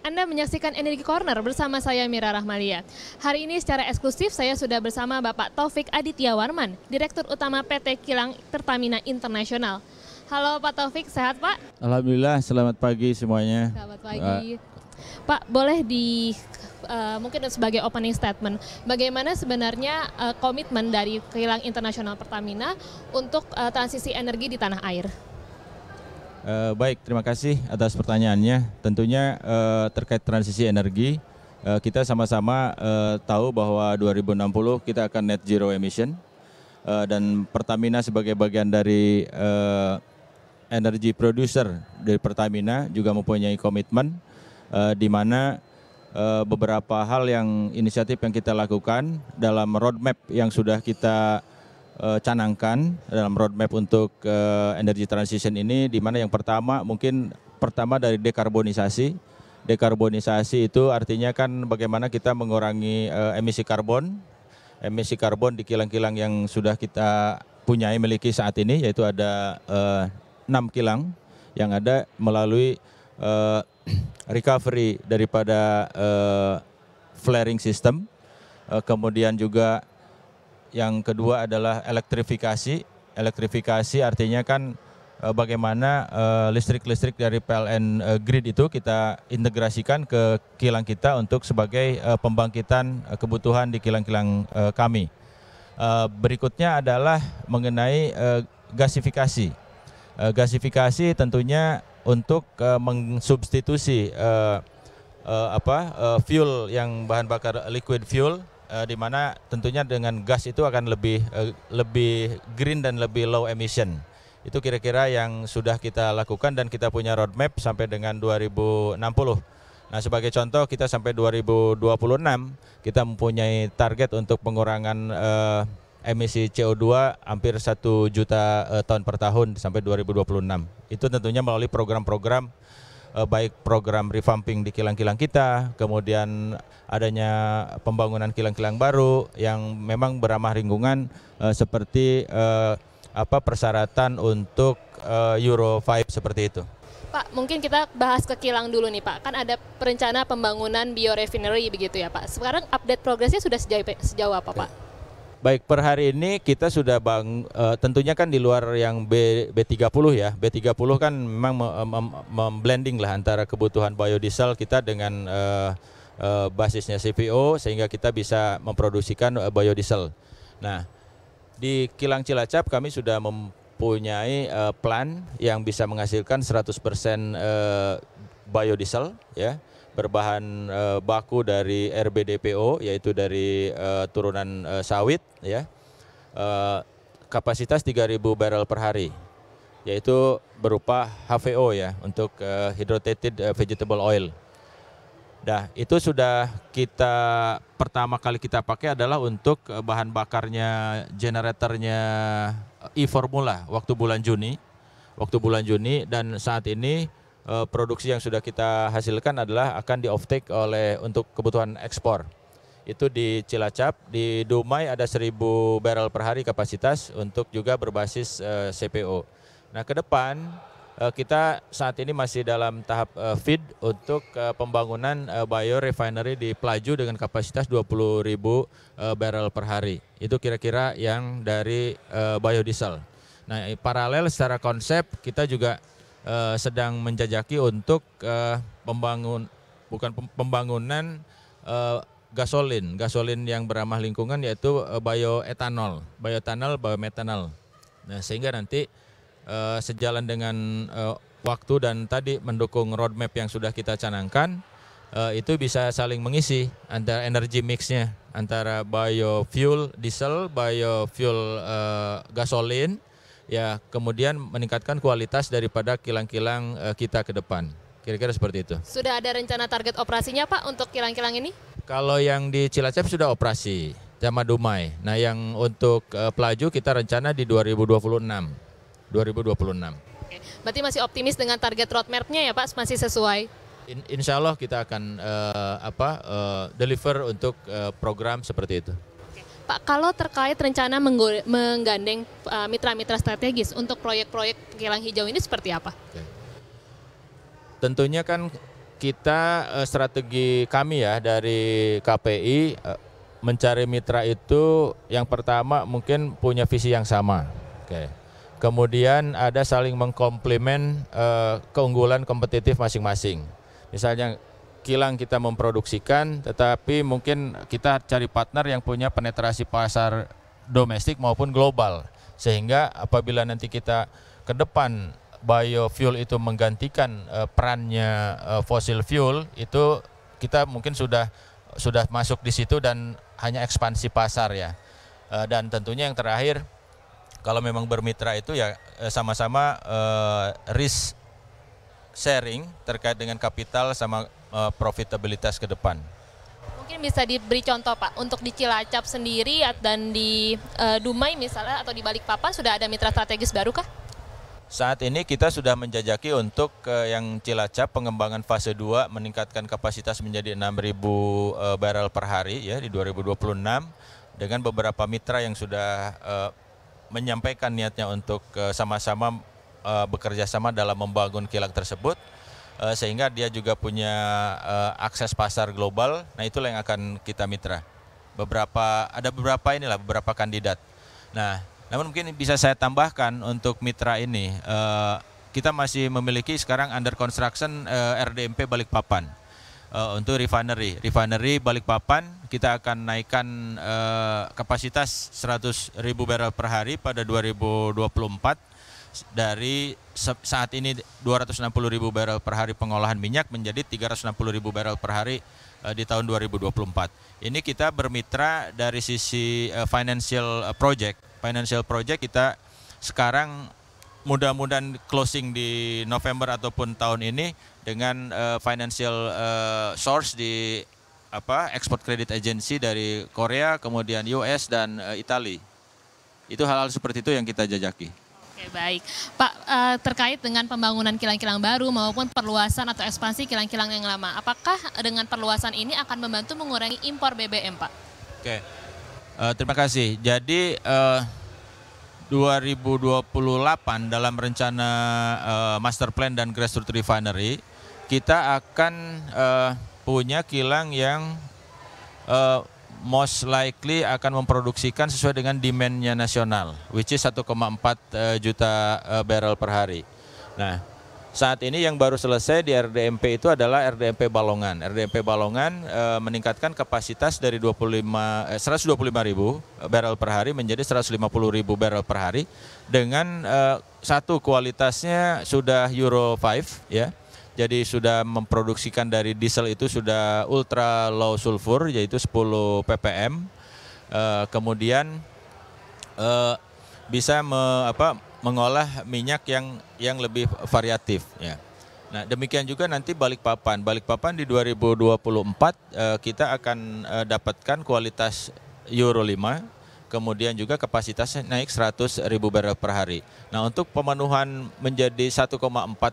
Anda menyaksikan Energi Corner bersama saya Mira Rahmalia. Hari ini secara eksklusif saya sudah bersama Bapak Taufik Aditya Warman, Direktur Utama PT Kilang Pertamina International. Halo Pak Taufik, sehat Pak? Alhamdulillah, selamat pagi semuanya. Selamat pagi. Pak, boleh mungkin sebagai opening statement, bagaimana sebenarnya komitmen dari Kilang Internasional Pertamina untuk transisi energi di tanah air? Baik, terima kasih atas pertanyaannya. Tentunya terkait transisi energi, kita sama-sama tahu bahwa 2060 kita akan net zero emission, dan Pertamina sebagai bagian dari energy producer dari Pertamina juga mempunyai komitmen di mana beberapa hal inisiatif yang kita lakukan dalam roadmap yang sudah kita canangkan dalam roadmap untuk energy transition ini, di mana yang pertama dari dekarbonisasi. Dekarbonisasi itu artinya kan bagaimana kita mengurangi emisi karbon di kilang-kilang yang sudah kita miliki saat ini, yaitu ada 6 kilang yang ada melalui recovery daripada flaring system, kemudian juga yang kedua adalah elektrifikasi. Elektrifikasi artinya kan bagaimana listrik-listrik dari PLN grid itu kita integrasikan ke kilang kita untuk sebagai pembangkitan kebutuhan di kilang-kilang kami. Berikutnya adalah mengenai gasifikasi. Gasifikasi tentunya untuk mensubstitusi fuel yang bahan bakar liquid fuel, di mana tentunya dengan gas itu akan lebih green dan lebih low emission. Itu kira-kira yang sudah kita lakukan dan kita punya roadmap sampai dengan 2060. Nah, sebagai contoh kita sampai 2026 kita mempunyai target untuk pengurangan emisi CO2 hampir 1 juta ton per tahun sampai 2026. Itu tentunya melalui program-program baik program revamping di kilang-kilang kita, kemudian adanya pembangunan kilang-kilang baru yang memang beramah lingkungan seperti persyaratan untuk Euro 5 seperti itu. Pak, mungkin kita bahas ke kilang dulu nih Pak. Kan ada perencana pembangunan biorefinery begitu ya Pak. Sekarang update progresnya sudah sejauh apa Pak? Baik, per hari ini kita sudah tentunya kan di luar yang B30 ya. B30 kan memang memblending lah antara kebutuhan biodiesel kita dengan basisnya CPO sehingga kita bisa memproduksikan biodiesel. Nah, di Kilang Cilacap kami sudah mempunyai plan yang bisa menghasilkan 100% biodiesel ya, berbahan baku dari RBDPO, yaitu dari turunan sawit ya, kapasitas 3.000 barrel per hari, yaitu berupa HVO ya, untuk hydrotreated vegetable oil. Nah, itu sudah pertama kali kita pakai adalah untuk bahan bakarnya, generatornya e-formula waktu bulan Juni, dan saat ini produksi yang sudah kita hasilkan adalah akan di offtake untuk kebutuhan ekspor. Itu di Cilacap, di Dumai ada 1.000 barrel per hari kapasitas untuk juga berbasis CPO. Nah, ke depan kita saat ini masih dalam tahap FEED untuk pembangunan biorefinery di Pelaju dengan kapasitas 20.000 barrel per hari. Itu kira-kira yang dari biodiesel. Nah, paralel secara konsep kita juga sedang menjajaki untuk pembangunan gasolin yang beramah lingkungan, yaitu bioetanol, biometanol. Nah, sehingga nanti sejalan dengan waktu dan tadi mendukung roadmap yang sudah kita canangkan, itu bisa saling mengisi antara energy mixnya antara biofuel diesel, biofuel gasolin. Ya, kemudian meningkatkan kualitas daripada kilang-kilang kita ke depan. Kira-kira seperti itu. Sudah ada rencana target operasinya Pak untuk kilang-kilang ini? Kalau yang di Cilacap sudah operasi sama Dumai. Nah, yang untuk Pelaju kita rencana di 2026. Oke, berarti masih optimis dengan target roadmap-nya ya Pak, masih sesuai? Insya Allah kita akan deliver untuk program seperti itu. Pak, kalau terkait rencana menggandeng mitra-mitra strategis untuk proyek-proyek kilang hijau ini seperti apa? Tentunya kan kita strategi kami ya dari KPI mencari mitra itu yang pertama mungkin punya visi yang sama. Oke. Kemudian ada saling mengkomplement keunggulan kompetitif masing-masing. Misalnya kilang kita memproduksikan, tetapi mungkin kita cari partner yang punya penetrasi pasar domestik maupun global. Sehingga apabila nanti kita ke depan biofuel itu menggantikan perannya fossil fuel, itu kita mungkin sudah masuk di situ dan hanya ekspansi pasar ya. Dan tentunya yang terakhir, kalau memang bermitra itu ya sama-sama risk sharing terkait dengan kapital sama profitabilitas ke depan. Mungkin bisa diberi contoh Pak, untuk di Cilacap sendiri dan di Dumai misalnya atau di Balikpapan sudah ada mitra strategis baru kah? Saat ini kita sudah menjajaki untuk yang Cilacap pengembangan fase 2 meningkatkan kapasitas menjadi 6.000 barrel per hari ya di 2026 dengan beberapa mitra yang sudah menyampaikan niatnya untuk sama-sama bekerja sama dalam membangun kilang tersebut sehingga dia juga punya akses pasar global. Nah, itulah yang akan kita mitra. Ada beberapa kandidat. Nah, namun mungkin bisa saya tambahkan untuk mitra ini, kita masih memiliki sekarang under construction RDMP Balikpapan untuk refinery Balikpapan. Kita akan naikkan kapasitas 100.000 barrel per hari pada 2024 dari saat ini 260.000 barrel per hari pengolahan minyak menjadi 360.000 barrel per hari di tahun 2024. Ini kita bermitra dari sisi financial project kita sekarang mudah-mudahan closing di November ataupun tahun ini dengan financial source di export credit agency dari Korea, kemudian US dan Italia. Itu hal-hal seperti itu yang kita jajaki. Oke, baik. Pak, terkait dengan pembangunan kilang-kilang baru maupun perluasan atau ekspansi kilang-kilang yang lama, apakah dengan perluasan ini akan membantu mengurangi impor BBM, Pak? Oke, terima kasih. Jadi 2028 dalam rencana master plan dan grassroots refinery, kita akan punya kilang yang most likely akan memproduksikan sesuai dengan demand-nya nasional, which is 1,4 juta barrel per hari. Nah, saat ini yang baru selesai di RDMP itu adalah RDMP Balongan. RDMP Balongan meningkatkan kapasitas dari 125.000 barrel per hari menjadi 150.000 barrel per hari dengan satu kualitasnya sudah Euro 5 ya. Jadi sudah memproduksikan dari diesel itu sudah ultra low sulfur yaitu 10 ppm. Kemudian bisa mengolah minyak yang lebih variatif ya. Nah, demikian juga nanti Balikpapan di 2024 kita akan dapatkan kualitas Euro 5. Kemudian juga kapasitasnya naik 100.000 barrel per hari. Nah, untuk pemenuhan menjadi 1,4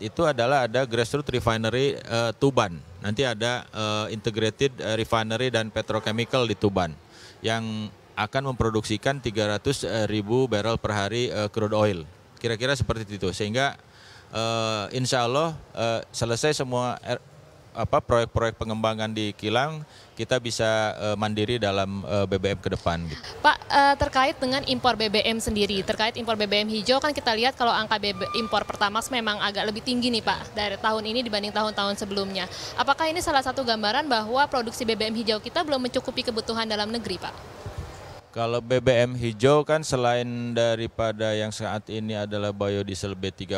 itu adalah ada grassroots refinery Tuban. Nanti ada integrated refinery dan petrochemical di Tuban yang akan memproduksikan 300.000 barrel per hari crude oil. Kira-kira seperti itu. Sehingga insya Allah selesai semua proyek-proyek pengembangan di kilang, kita bisa mandiri dalam BBM ke depan. Pak, terkait dengan impor BBM sendiri, terkait impor BBM hijau kan kita lihat kalau angka impor Pertamax memang agak lebih tinggi nih Pak dari tahun ini dibanding tahun-tahun sebelumnya. Apakah ini salah satu gambaran bahwa produksi BBM hijau kita belum mencukupi kebutuhan dalam negeri, Pak? Kalau BBM hijau kan selain daripada yang saat ini adalah biodiesel B30,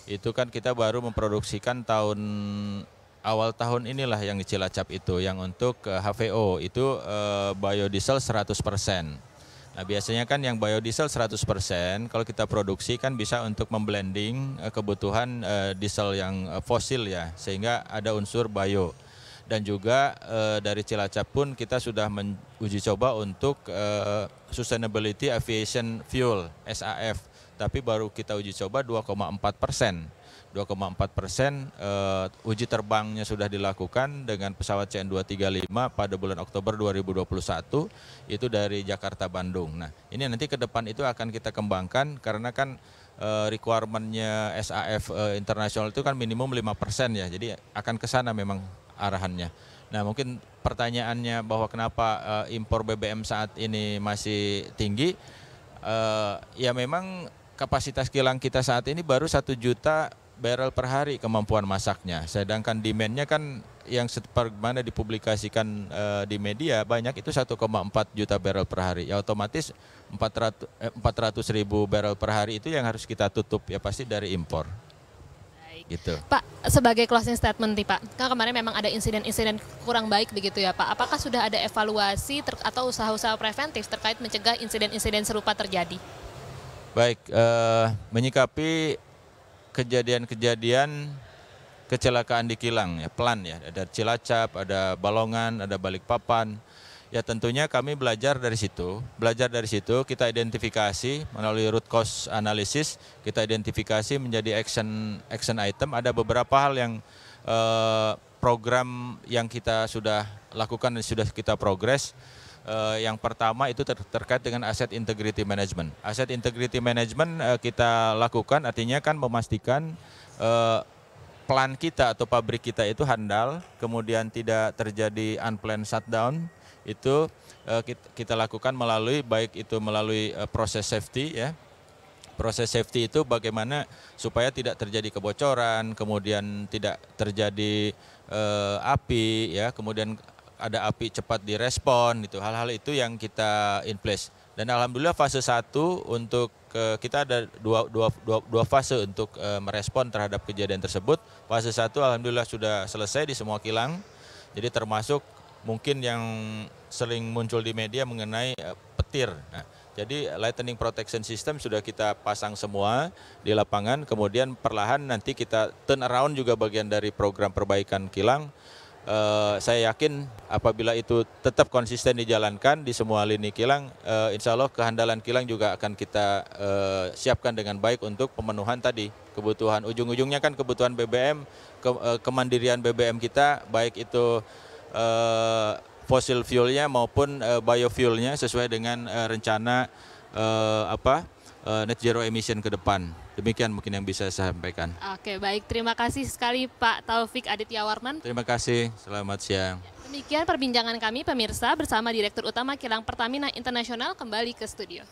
itu kan kita baru memproduksikan awal tahun inilah yang di Cilacap itu, yang untuk HVO itu biodiesel 100%. Nah, biasanya kan yang biodiesel 100% kalau kita produksi kan bisa untuk memblending kebutuhan diesel yang fosil ya, sehingga ada unsur bio. Dan juga dari Cilacap pun kita sudah uji coba untuk Sustainability Aviation Fuel (SAF), tapi baru kita uji coba 2,4%. 2,4% uji terbangnya sudah dilakukan dengan pesawat CN235 pada bulan Oktober 2021 itu dari Jakarta Bandung. Nah, ini nanti ke depan itu akan kita kembangkan karena kan requirement-nya SAF internasional itu kan minimum 5% ya, jadi akan ke sana memang arahannya. Nah mungkin pertanyaannya bahwa kenapa impor BBM saat ini masih tinggi, ya memang kapasitas kilang kita saat ini baru 1 juta barrel per hari kemampuan masaknya, sedangkan demand-nya kan yang sebagaimana dipublikasikan di media banyak itu 1,4 juta barrel per hari, ya otomatis 400.000 barrel per hari itu yang harus kita tutup ya pasti dari impor. Gitu. Pak, sebagai closing statement nih Pak, kan kemarin memang ada insiden-insiden kurang baik begitu ya Pak. Apakah sudah ada evaluasi atau usaha-usaha preventif terkait mencegah insiden-insiden serupa terjadi? Baik, menyikapi kejadian-kejadian kecelakaan di kilang ya, pelan ya, ada Cilacap, ada Balongan, ada Balikpapan. Ya tentunya kami belajar dari situ. Kita identifikasi melalui root cause analysis, kita identifikasi menjadi action item. Ada beberapa hal yang program yang kita sudah lakukan dan sudah kita progres. Yang pertama itu terkait dengan asset integrity management. Asset integrity management kita lakukan artinya kan memastikan plan kita atau pabrik kita itu handal, kemudian tidak terjadi unplanned shutdown. Itu kita lakukan melalui baik itu melalui proses safety ya. Proses safety itu bagaimana supaya tidak terjadi kebocoran, kemudian tidak terjadi api ya, kemudian ada api cepat direspon itu. Hal-hal itu yang kita in place. Dan alhamdulillah fase 1 untuk kita ada dua fase untuk merespon terhadap kejadian tersebut. Fase 1 alhamdulillah sudah selesai di semua kilang. Jadi termasuk mungkin yang sering muncul di media mengenai petir. Nah, jadi lightning protection system sudah kita pasang semua di lapangan, kemudian perlahan nanti kita turn around juga bagian dari program perbaikan kilang. Saya yakin apabila itu tetap konsisten dijalankan di semua lini kilang, insya Allah kehandalan kilang juga akan kita siapkan dengan baik untuk pemenuhan tadi kebutuhan. Ujung-ujungnya kan kebutuhan BBM, kemandirian BBM kita, baik itu fosil fuelnya maupun biofuelnya sesuai dengan rencana net zero emission ke depan. Demikian mungkin yang bisa saya sampaikan. Oke, baik. Terima kasih sekali Pak Taufik Aditya Warman. Terima kasih. Selamat siang. Demikian perbincangan kami pemirsa bersama Direktur Utama Kilang Pertamina Internasional kembali ke studio.